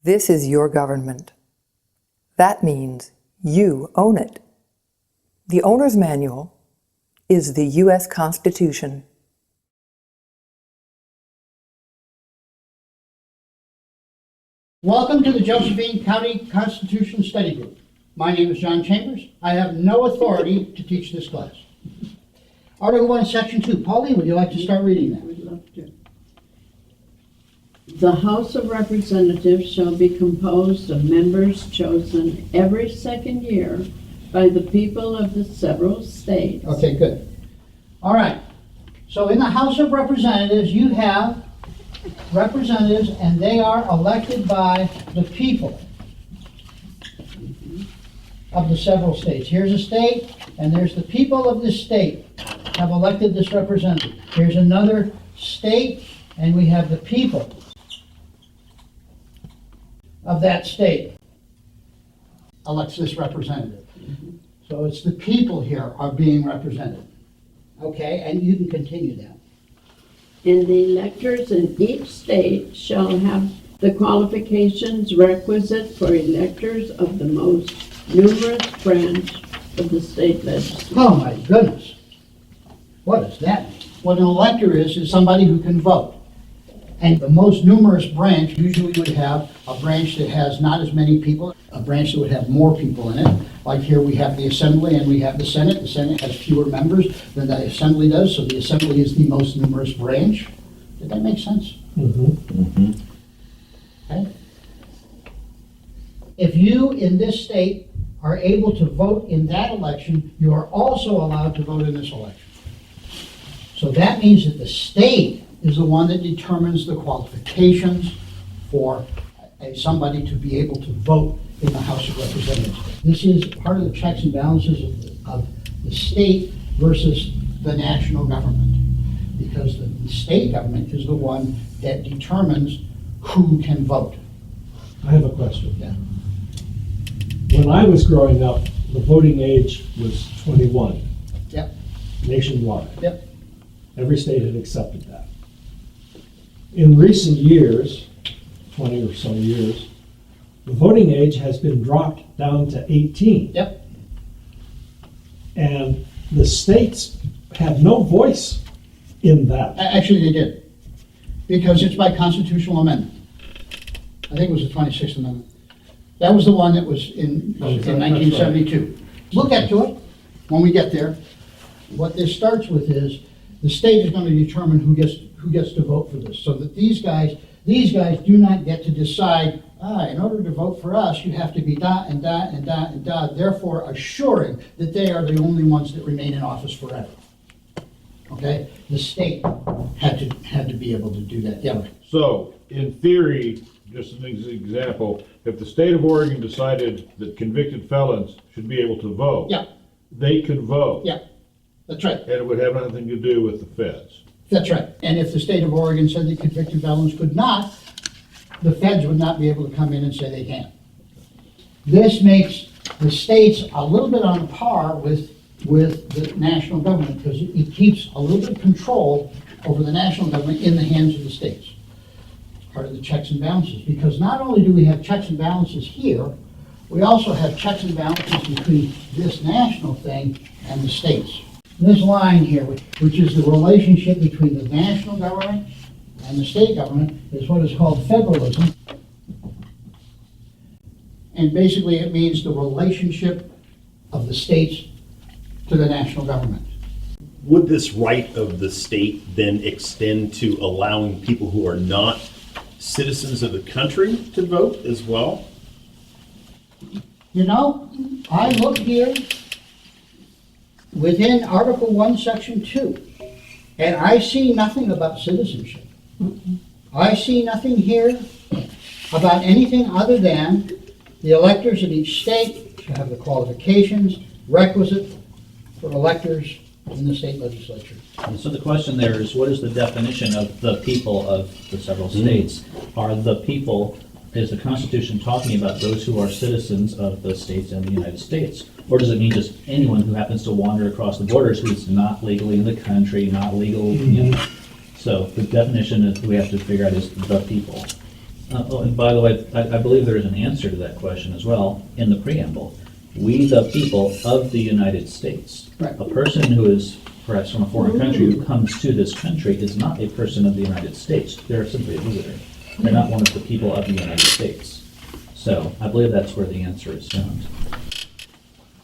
This is your government. That means you own it. The owner's manual is the U.S. Constitution. Welcome to the Josephine County Constitution Study Group. My name is John Chambers. I have no authority to teach this class. Article 1, Section 2. Pauline, would you like to start reading that? Would love to. The House of Representatives shall be composed of members chosen every second year by the people of the several states. Okay, good. All right. So in the House of Representatives, you have representatives, and they are elected by the people of the several states. Here's a state, and there's the people of this state have elected this representative. Here's another state, and we have the people of that state elects this representative. So it's the people here are being represented. Okay, and you can continue that. And the electors in each state shall have the qualifications requisite for electors of the most numerous branch of the state legislature. Oh my goodness. What does that mean? What an elector is somebody who can vote. And the most numerous branch usually would have a branch that has not as many people, a branch that would have more people in it. Like here we have the Assembly and we have the Senate. The Senate has fewer members than the Assembly does, so the Assembly is the most numerous branch. Did that make sense? Okay. If you in this state are able to vote in that election, you are also allowed to vote in this election. So that means that the state is the one that determines the qualifications for somebody to be able to vote in the House of Representatives. This is part of the checks and balances of the state versus the national government, because the state government is the one that determines who can vote. I have a question. Yeah. When I was growing up, the voting age was 21 Yep. nationwide. Yep. Every state had accepted that. In recent years, 20 or so years, the voting age has been dropped down to 18. Yep. And the states have no voice in that. Actually, they did, because it's by constitutional amendment. I think it was the 26th Amendment. That was the one that was in That's right. 1972. We'll get to it when we get there. What this starts with is the state is going to determine who gets to vote for this, so that these guys do not get to decide, in order to vote for us, you have to be da and da and da and da, therefore assuring that they are the only ones that remain in office forever. Okay? The state had to be able to do that. Yeah. So, in theory, just an example, if the state of Oregon decided that convicted felons should be able to vote, Yeah. they could vote. Yeah. That's right. And it would have nothing to do with the feds. That's right. And if the state of Oregon said that convicted felons could not, the feds would not be able to come in and say they can. This makes the states a little bit on par with the national government, because it keeps a little bit of control over the national government in the hands of the states. It's part of the checks and balances, because not only do we have checks and balances here, we also have checks and balances between this national thing and the states. This line here, which is the relationship between the national government and the state government, is what is called federalism. And basically it means the relationship of the states to the national government. Would this right of the state then extend to allowing people who are not citizens of the country to vote as well? You know, I look here within Article 1, Section 2, and I see nothing about citizenship. I see nothing here about anything other than the electors in each state should have the qualifications requisite for electors in the state legislature. And so the question there is, what is the definition of the people of the several states? Are the people, is the Constitution talking about those who are citizens of the states and the United States? Or does it mean just anyone who happens to wander across the borders who's not legally in the country, not legal, you know? So the definition that we have to figure out is the people. Oh, and by the way, I believe there is an answer to that question as well in the preamble. We, the people of the United States. Right. A person who is perhaps from a foreign country who comes to this country is not a person of the United States. They're simply a visitor. They're not one of the people of the United States. So I believe that's where the answer is found.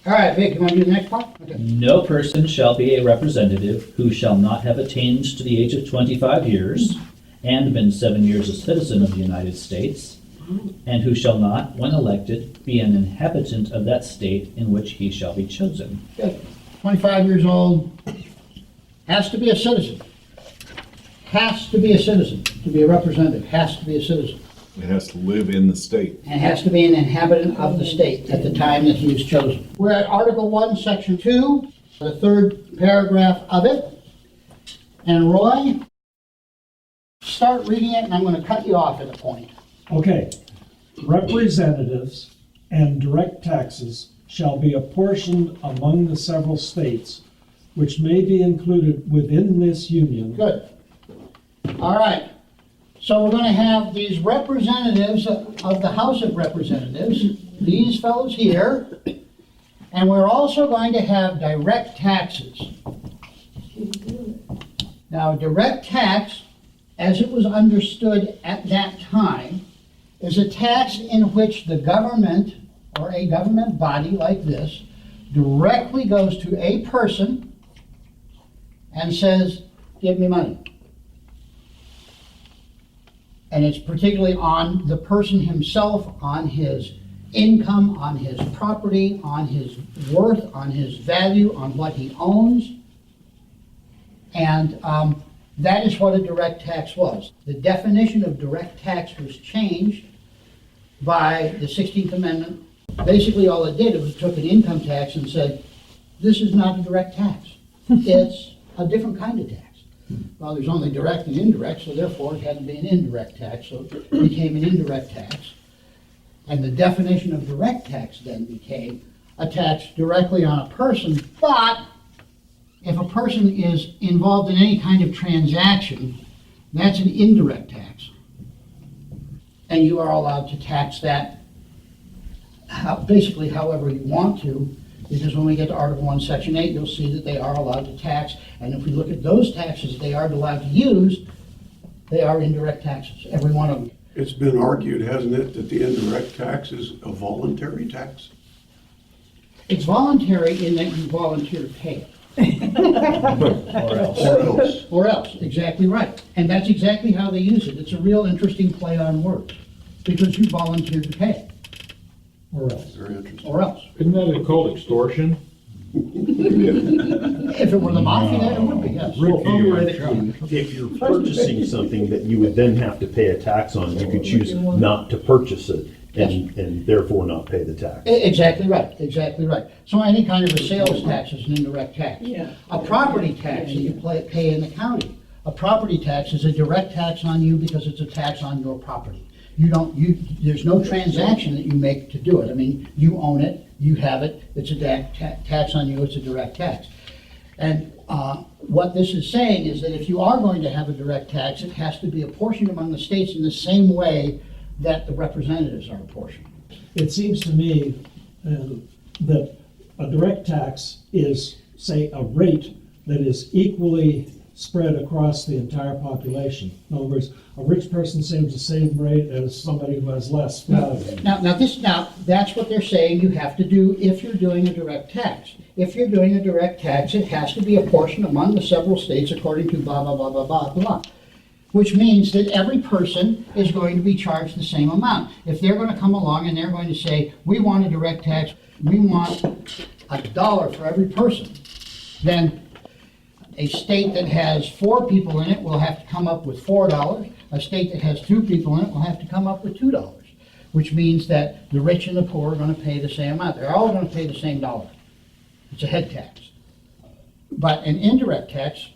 All right, Vic, you want to do the next part? Okay. No person shall be a representative who shall not have attained to the age of 25 years and been 7 years a citizen of the United States, and who shall not, when elected, be an inhabitant of that state in which he shall be chosen. Good. 25 years old, has to be a citizen. Has to be a citizen. To be a representative, has to be a citizen. It has to live in the state. And has to be an inhabitant of the state at the time that he is chosen. We're at Article 1, Section 2, the third paragraph of it. And Roy, start reading it, and I'm going to cut you off at a point. Okay. Representatives and direct taxes shall be apportioned among the several states which may be included within this union. Good. All right. So we're going to have these representatives of the House of Representatives, these fellows here, and we're also going to have direct taxes. Now, direct tax, as it was understood at that time, is a tax in which the government, or a government body like this, directly goes to a person and says, give me money. And it's particularly on the person himself, on his income, on his property, on his worth, on his value, on what he owns. And that is what a direct tax was. The definition of direct tax was changed by the 16th Amendment. Basically, all it did was took an income tax and said, this is not a direct tax. It's a different kind of tax. Well, there's only direct and indirect, so therefore it had to be an indirect tax, so it became an indirect tax. And the definition of direct tax then became a tax directly on a person, but if a person is involved in any kind of transaction, that's an indirect tax. And you are allowed to tax that basically however you want to, because when we get to Article 1, Section 8, you'll see that they are allowed to tax. And if we look at those taxes they are allowed to use, they are indirect taxes, every one of them. It's been argued, hasn't it, that the indirect tax is a voluntary tax? It's voluntary in that you volunteer to pay it. Or else. Or else? Or else, exactly right. And that's exactly how they use it. It's a real interesting play on words, because you volunteer to pay it, Or else. Very interesting. or else. Isn't that called extortion? If it were the mafia, it would be, yes. Theoretically, if you're purchasing something that you would then have to pay a tax on, you could choose not to purchase it and therefore not pay the tax. Exactly right, exactly right. So any kind of a sales tax is an indirect tax. Yeah. A property tax that you pay in the county, a property tax is a direct tax on you because it's a tax on your property. There's no transaction that you make to do it. I mean, you own it, you have it, it's a tax on you, it's a direct tax. And what this is saying is that if you are going to have a direct tax, it has to be apportioned among the states in the same way that the representatives are apportioned. It seems to me that a direct tax is, say, a rate that is equally spread across the entire population. In other words, a rich person saves the same rate as somebody who has less value. Now, that's what they're saying you have to do if you're doing a direct tax. If you're doing a direct tax, it has to be apportioned among the several states according to blah, blah, blah, blah, blah, blah. Which means that every person is going to be charged the same amount. If they're going to come along and they're going to say, we want a direct tax, we want $1 for every person, then a state that has 4 people in it will have to come up with $4. A state that has 2 people in it will have to come up with $2, which means that the rich and the poor are going to pay the same amount. They're all going to pay the same dollar. It's a head tax. But an indirect tax,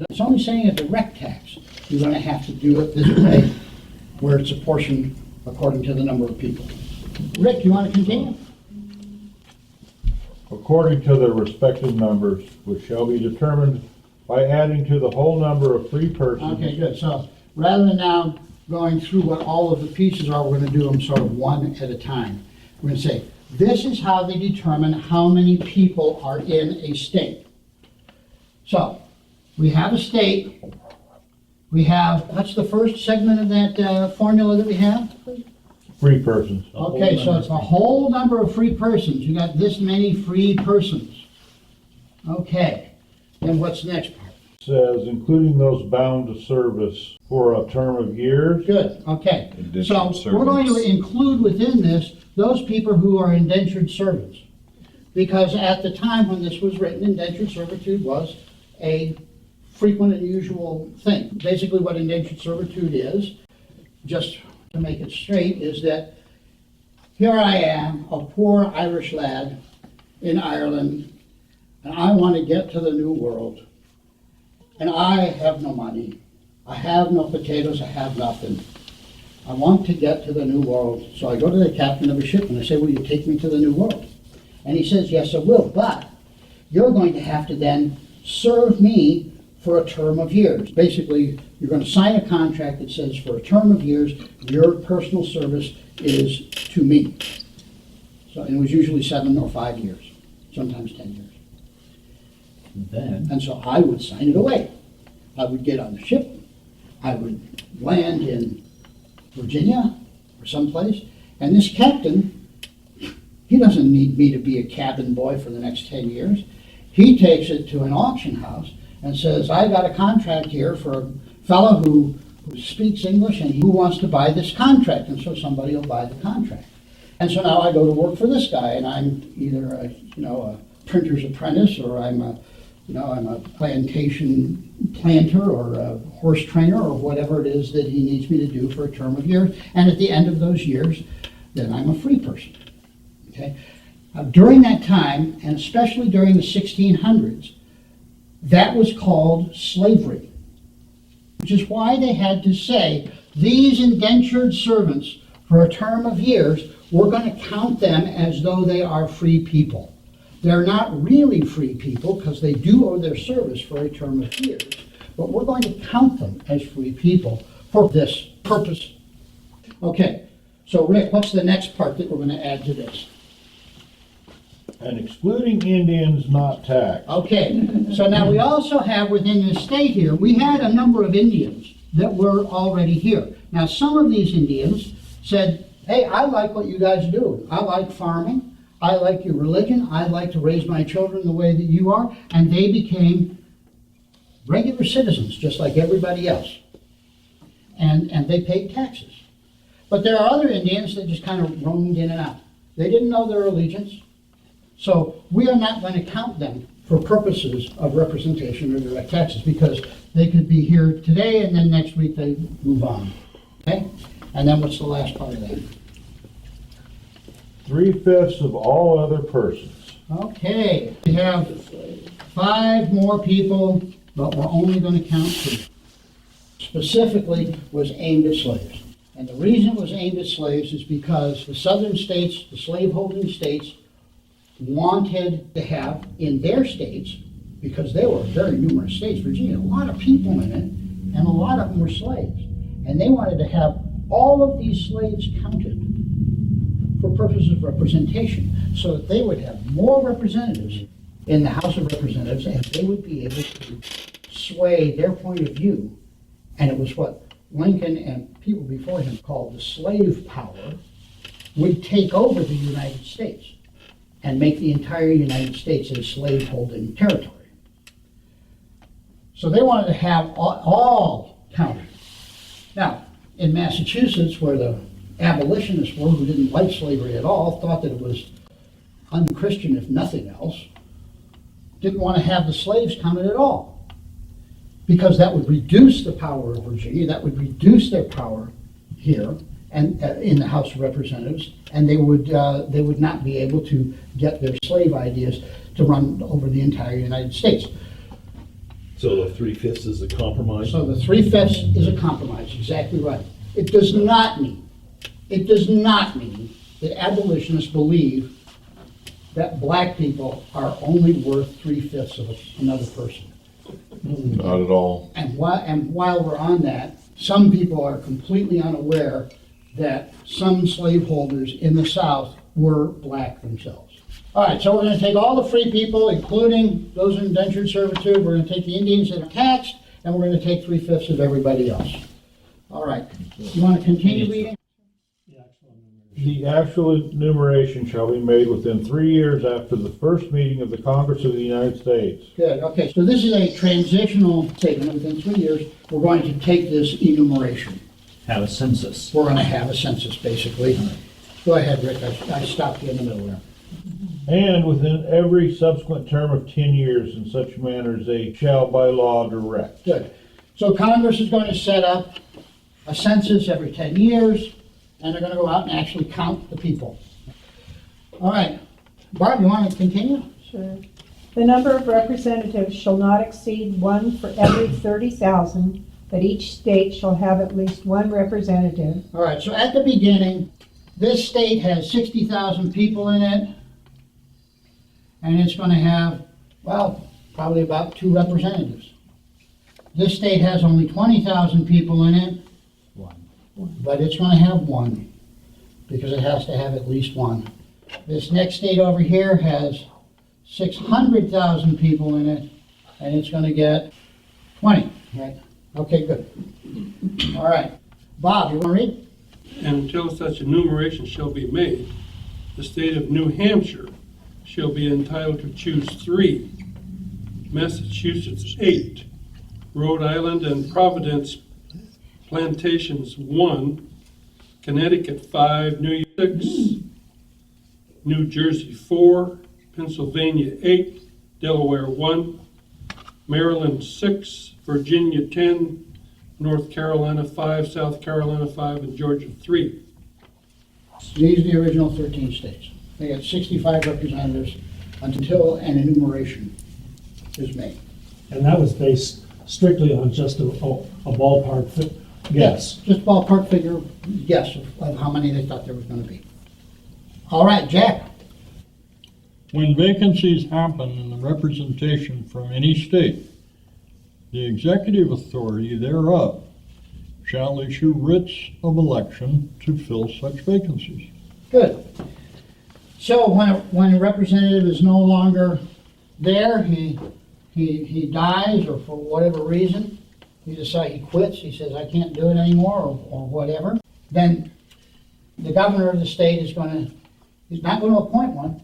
it's only saying a direct tax. You're going to have to do it this way, where it's apportioned according to the number of people. Rick, you want to continue? According to their respective numbers, which shall be determined by adding to the whole number of free persons. Okay, good. So rather than now going through what all of the pieces are. We're gonna do them sort of one at a time. We're gonna say, this is how they determine how many people are in a state. So, we have a state, we have, what's the first segment of that formula that we have? Free persons. Okay, so it's a whole number of free persons. You got this many free persons. Okay, then what's the next part? Says, including those bound to service for a term of years. Good, okay. Indentured So we're going to servants. include within this those people who are indentured servants. Because at the time when this was written, indentured servitude was a frequent and usual thing. Basically what indentured servitude is, just to make it straight, is that here I am, a poor Irish lad in Ireland, and I want to get to the New World. And I have no money. I have no potatoes, I have nothing. I want to get to the New World. So I go to the captain of a ship and I say, will you take me to the New World? And he says, yes, I will, but you're going to have to then serve me for a term of years. Basically, you're going to sign a contract that says for a term of years, your personal service is to me. So, and it was usually 7 or 5 years, sometimes 10 years. Then, And so I would sign it away. I would get on the ship, I would land in Virginia or someplace, and this captain, he doesn't need me to be a cabin boy for the next 10 years. He takes it to an auction house and says, I got a contract here for a fellow who speaks English and who wants to buy this contract, and so somebody will buy the contract. And so now I go to work for this guy, and I'm either a printer's apprentice, or I'm a plantation planter, or a horse trainer, or whatever it is that he needs me to do for a term of years. And at the end of those years, then I'm a free person. Okay? During that time, and especially during the 1600s, that was called slavery, which is why they had to say, these indentured servants, for a term of years, we're going to count them as though they are free people. They're not really free people because they do owe their service for a term of years, but we're going to count them as free people for this purpose. Okay, so Rick, what's the next part that we're going to add to this? And excluding Indians not taxed. Okay, so now we also have within the state here, we had a number of Indians that were already here. Now, some of these Indians said, hey, I like what you guys do. I like farming. I like your religion. I like to raise my children the way that you are. And they became regular citizens, just like everybody else. And they paid taxes. But there are other Indians that just kind of roamed in and out. They didn't know their allegiance. So we are not going to count them for purposes of representation or direct taxes, because they could be here today and then next week they move on. Okay? And then what's the last part of that? 3/5 of all other persons. Okay, we have 5 more people, but we're only going to count 2. Specifically was aimed at slaves. And the reason it was aimed at slaves is because the southern states, the slaveholding states, wanted to have in their states, because they were very numerous states, Virginia, a lot of people in it, and a lot of them were slaves. And they wanted to have all of these slaves counted for purposes of representation, so that they would have more representatives in the House of Representatives, and they would be able to sway their point of view. And it was what Lincoln and people before him called the slave power, would take over the United States and make the entire United States a slave-holding territory. So they wanted to have all counted. Now, in Massachusetts, where the abolitionists were, who didn't like slavery at all, thought that it was unchristian if nothing else, didn't want to have the slaves counted at all, because that would reduce the power of Virginia, that would reduce their power here and in the House of Representatives, and they would not be able to get their slave ideas to run over the entire United States. So the 3/5 is a compromise? So the 3/5 is a compromise, exactly right. It does not mean that abolitionists believe that black people are only worth 3/5 of another person. Not at all. And while we're on that, some people are completely unaware that some slaveholders in the South were black themselves. All right, so we're going to take all the free people, including those in indentured servitude. We're going to take the Indians that are taxed, and we're going to take 3/5 of everybody else. All right, you want to continue reading? The actual enumeration shall be made within 3 years after the first meeting of the Congress of the United States. Good, okay, so this is a transitional statement. Within 3 years, we're going to take this enumeration. Have a census. We're going to have a census, basically. Go ahead, Rick, I stopped you in the middle there. And within every subsequent term of 10 years in such manner as they shall by law direct. Good. So Congress is going to set up a census every 10 years, and they're going to go out and actually count the people. All right. Barb, you want to continue? Sure. The number of representatives shall not exceed one for every 30,000, but each state shall have at least one representative. All right, so at the beginning, this state has 60,000 people in it, and it's going to have, well, probably about 2 representatives. This state has only 20,000 people in it, but it's going to have 1, because it has to have at least 1. This next state over here has 600,000 people in it, and it's going to get 20, right? Okay, good. All right. Bob, you want to read? And until such enumeration shall be made, the state of New Hampshire shall be entitled to choose 3, Massachusetts 8, Rhode Island and Providence Plantations 1, Connecticut 5, New York 6, New Jersey 4, Pennsylvania 8, Delaware 1, Maryland 6, Virginia 10, North Carolina 5, South Carolina 5, and Georgia 3. These are the original 13 states. They got 65 representatives until an enumeration is made. And that was based strictly on just a ballpark guess. Just ballpark figure guess of how many they thought there was going to be. All right, Jack. When vacancies happen in the representation from any state, the executive authority thereof shall issue writs of election to fill such vacancies. Good. So when a representative is no longer there, he dies, or for whatever reason, he quits, he says, I can't do it anymore, or whatever, then the governor of the state he's not going to appoint one,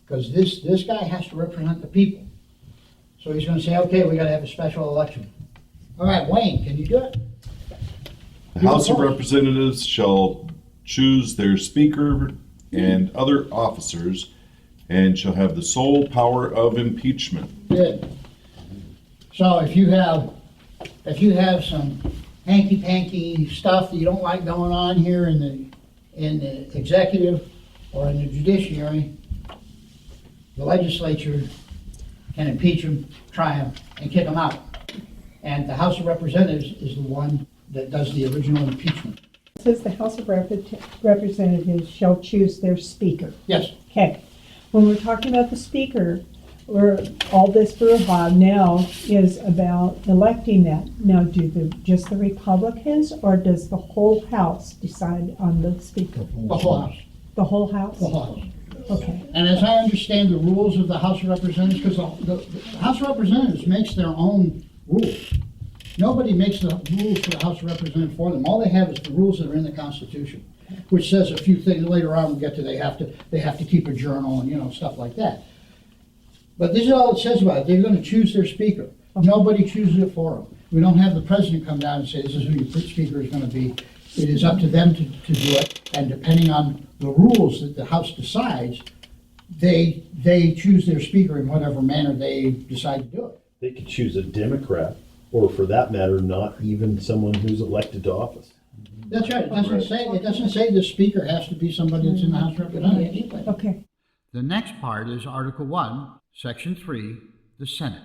because this guy has to represent the people. So he's going to say, okay, we got to have a special election. All right, Wayne, can you do it? The House of Representatives shall choose their speaker and other officers and shall have the sole power of impeachment. Good. So if you have some hanky-panky stuff that you don't like going on here in the executive or in the judiciary, the legislature can impeach them, try them, and kick them out. And the House of Representatives is the one that does the original impeachment. It says the House of Representatives shall choose their speaker. Yes. Okay. When we're talking about the speaker, all this brouhaha now is about electing that. Now, do just the Republicans, or does the whole House decide on the speaker? The whole House. The whole House? The whole House. Okay. And as I understand the rules of the House of Representatives, because the House of Representatives makes their own rules. Nobody makes the rules for the House of Representatives for them. All they have is the rules that are in the Constitution, which says a few things later on. We'll get to they have to keep a journal and stuff like that. But this is all it says about it. They're going to choose their speaker. Nobody chooses it for them. We don't have the president come down and say this is who your speaker is going to be. It is up to them to do it, and depending on the rules that the House decides, they choose their speaker in whatever manner they decide to do it. They could choose a Democrat, or for that matter, not even someone who's elected to office. That's right. It doesn't say the speaker has to be somebody that's in the House of Representatives. Okay. The next part is Article 1, Section 3, the Senate.